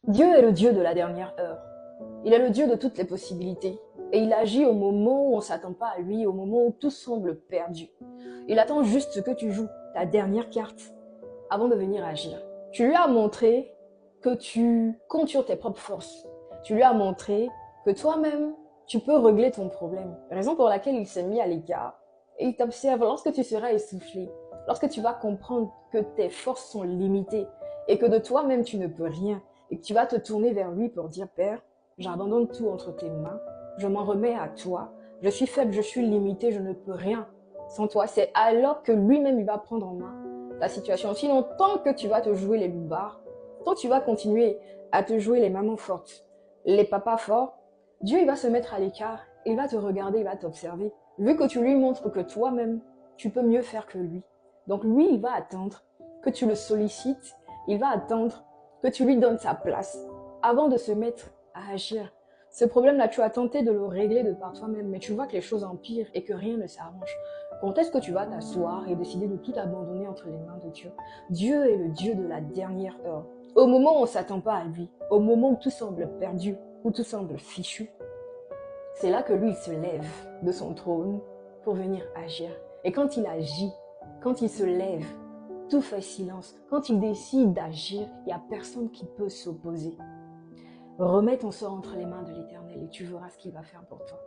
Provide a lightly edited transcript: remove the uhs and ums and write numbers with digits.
Dieu est le Dieu de la dernière heure. Il est le Dieu de toutes les possibilités. Et il agit au moment où on ne s'attend pas à lui, au moment où tout semble perdu. Il attend juste que tu joues ta dernière carte avant de venir agir. Tu lui as montré que tu comptes sur tes propres forces. Tu lui as montré que toi-même, tu peux régler ton problème. Raison pour laquelle il s'est mis à l'écart. Et il t'observe lorsque tu seras essoufflé, lorsque tu vas comprendre que tes forces sont limitées et que de toi-même tu ne peux rien et que tu vas te tourner vers lui pour dire: Père, j'abandonne tout entre tes mains, je m'en remets à toi, je suis faible, je suis limité, je ne peux rien sans toi. C'est alors que lui-même il va prendre en main la situation. Sinon, tant que tu vas te jouer les loupards, tant que tu vas continuer à te jouer les mamans fortes, les papas forts, Dieu il va se mettre à l'écart, il va te regarder, il va t'observer, vu que tu lui montres que toi-même, tu peux mieux faire que lui. Donc lui, il va attendre que tu le sollicites, il va attendre que tu lui donnes sa place avant de se mettre à agir. Ce problème-là, tu as tenté de le régler de par toi-même, mais tu vois que les choses empirent et que rien ne s'arrange. Quand est-ce que tu vas t'asseoir et décider de tout abandonner entre les mains de Dieu? Dieu est le Dieu de la dernière heure. Au moment où on ne s'attend pas à lui, au moment où tout semble perdu, où tout semble fichu, c'est là que lui, il se lève de son trône pour venir agir. Et quand il agit, quand il se lève, tout fait silence. Quand il décide d'agir, il n'y a personne qui peut s'opposer. Remets ton sort entre les mains de l'Éternel et tu verras ce qu'il va faire pour toi.